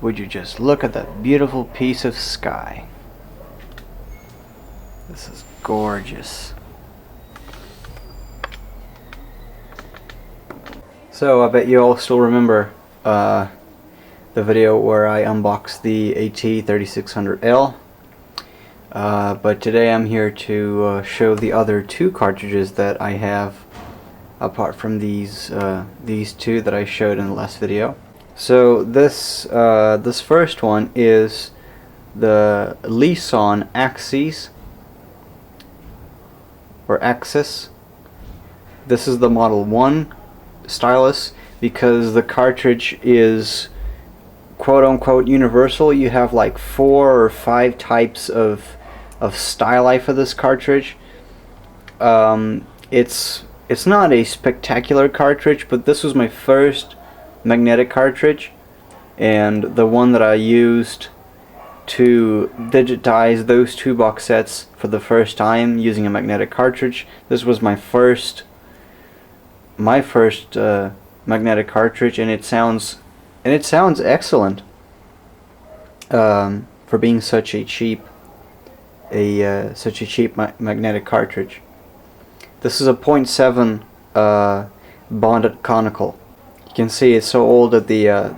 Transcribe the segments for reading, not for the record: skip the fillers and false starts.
Would you just look at that beautiful piece of sky? This is gorgeous. So I bet you all still remember the video where I unboxed the AT3600L. But today I'm here to show the other two cartridges that I have, apart from these two that I showed in the last video. So this first one is the LeSon Axxis, or Axxis. This is the Model 1 stylus because the cartridge is quote-unquote universal. You have like 4 or 5 types of styli for this cartridge. It's not a spectacular cartridge, but this was my first magnetic cartridge, and the one that I used to digitize those two box sets for the first time using a magnetic cartridge. This was my first magnetic cartridge, and it sounds excellent for being such a cheap magnetic cartridge. This is a 0.7 bonded conical. You can see it's so old that the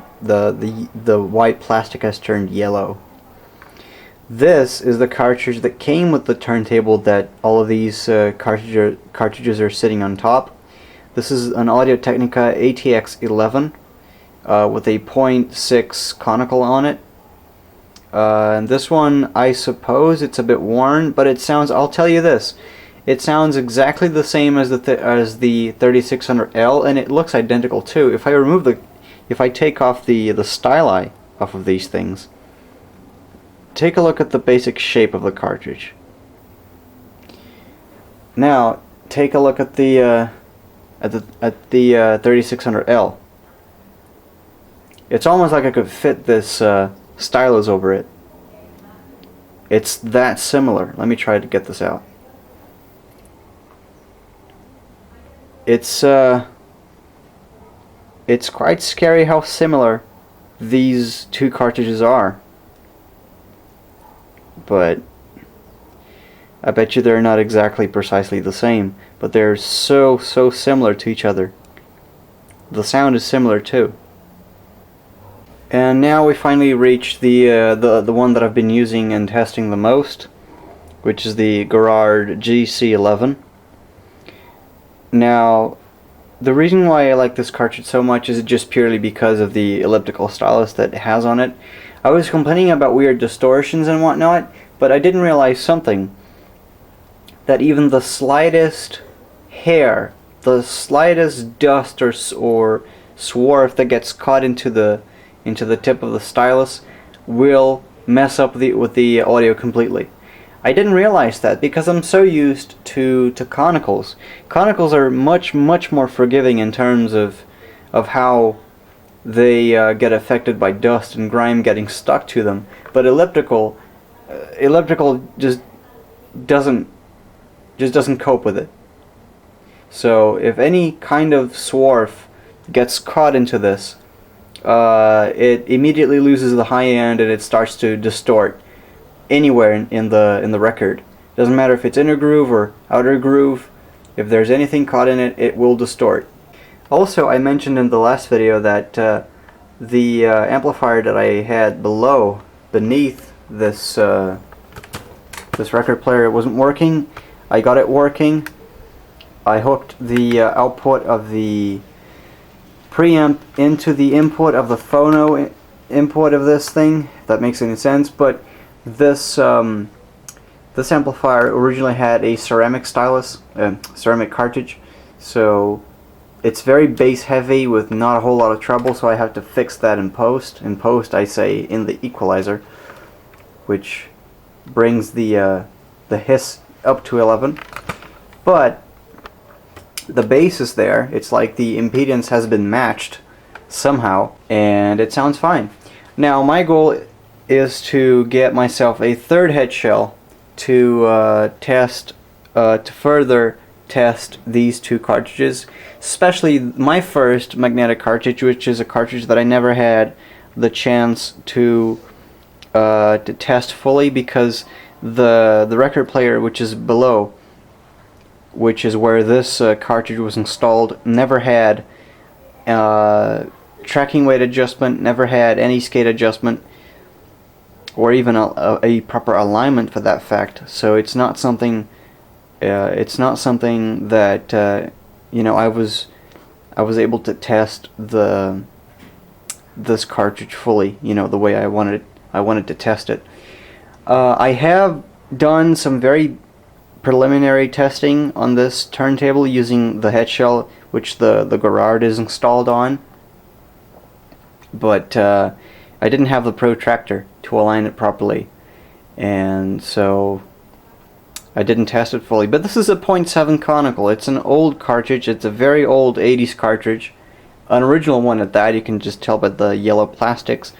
white plastic has turned yellow. This is the cartridge that came with the turntable that all of these cartridges are sitting on top. This is an Audio-Technica ATX11 with a 0.6 conical on it. And this one, I suppose it's a bit worn, but it sounds, I'll tell you this, it sounds exactly the same as the 3600L, and it looks identical too. If I take off the styli off of these things, take a look at the basic shape of the cartridge. Now take a look at the 3600L. It's almost like I could fit this stylus over it. It's that similar. Let me try to get this out. It's quite scary how similar these two cartridges are. But I bet you they're not exactly precisely the same, but they're so similar to each other. The sound is similar too. And now we finally reached the one that I've been using and testing the most, which is the Garrard GC11. Now, the reason why I like this cartridge so much is just purely because of the elliptical stylus that it has on it. I was complaining about weird distortions and whatnot, but I didn't realize something. That even the slightest hair, the slightest dust or swarf that gets caught into the tip of the stylus will mess up with the audio completely. I didn't realize that because I'm so used to conicals. Conicals are much more forgiving in terms of how they get affected by dust and grime getting stuck to them. But elliptical just doesn't cope with it. So if any kind of swarf gets caught into this, it immediately loses the high end and it starts to distort anywhere in the record. Doesn't matter if it's inner groove or outer groove. If there's anything caught in it, it will distort. Also, I mentioned in the last video that the amplifier that I had beneath this record player, wasn't working. I got it working. I hooked the output of the preamp into the input of the phono input of this thing, if that makes any sense. But this amplifier originally had a ceramic stylus, ceramic cartridge, so it's very bass heavy with not a whole lot of treble, so I have to fix that in post. In post, I say in the equalizer, which brings the hiss up to 11. But the bass is there. It's like the impedance has been matched somehow, and it sounds fine. Now my goal is to get myself a third head shell to further test these two cartridges, especially my first magnetic cartridge, which is a cartridge that I never had the chance to test fully, because the record player, which is below, which is where this cartridge was installed, never had tracking weight adjustment, never had any skate adjustment, or even a proper alignment for that fact. So it's not something that you know, I was able to test this cartridge fully, you know, the way I wanted to test it. I have done some very preliminary testing on this turntable using the head shell which the Gerard is installed on, but I didn't have the protractor to align it properly, and so I didn't test it fully. But this is a .7 Conical. It's an old cartridge. It's a very old 80s cartridge, an original one at that. You can just tell by the yellow plastics.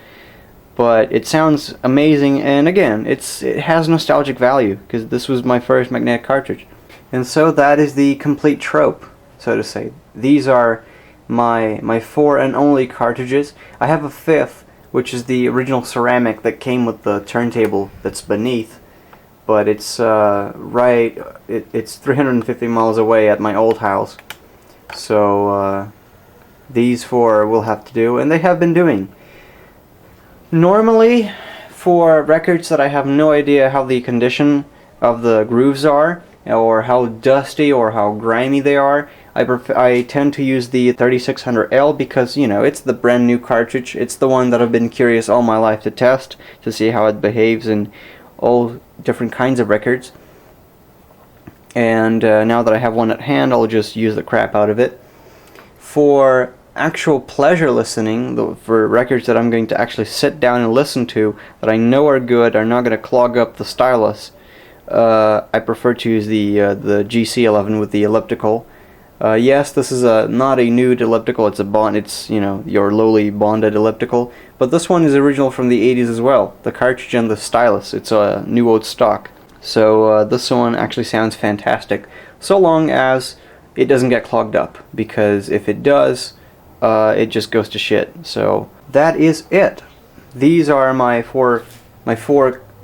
But it sounds amazing, and again, it has nostalgic value, because this was my first magnetic cartridge. And so that is the complete trope, so to say. These are my 4 and only cartridges. I have a 5th, which is the original ceramic that came with the turntable that's beneath, but it's it's 350 miles away at my old house. So these 4 will have to do, and they have been doing. Normally, for records that I have no idea how the condition of the grooves are, or how dusty or how grimy they are, I tend to use the 3600L, because, you know, it's the brand new cartridge. It's the one that I've been curious all my life to test, to see how it behaves in all different kinds of records. And now that I have one at hand, I'll just use the crap out of it. For actual pleasure listening, for records that I'm going to actually sit down and listen to, that I know are good, are not going to clog up the stylus, I prefer to use the GC11 with the elliptical. Yes, this is not a nude elliptical. It's a bond. It's, you know, your lowly bonded elliptical. But this one is original from the 80s as well. The cartridge and the stylus. It's a new old stock. So this one actually sounds fantastic, so long as it doesn't get clogged up. Because if it does, it just goes to shit. So that is it. These are my four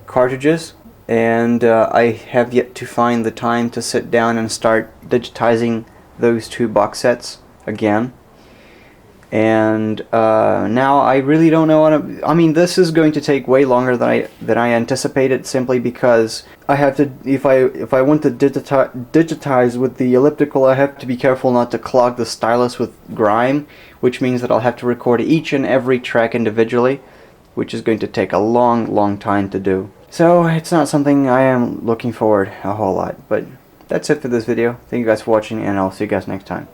cartridges, and I have yet to find the time to sit down and start digitizing those 2 box sets again. And now I really don't know I mean, this is going to take way longer than I anticipated, simply because I have to, if I want to digitize with the elliptical, I have to be careful not to clog the stylus with grime, which means that I'll have to record each and every track individually, which is going to take a long time to do. So it's not something I am looking forward a whole lot. But that's it for this video. Thank you guys for watching, and I'll see you guys next time.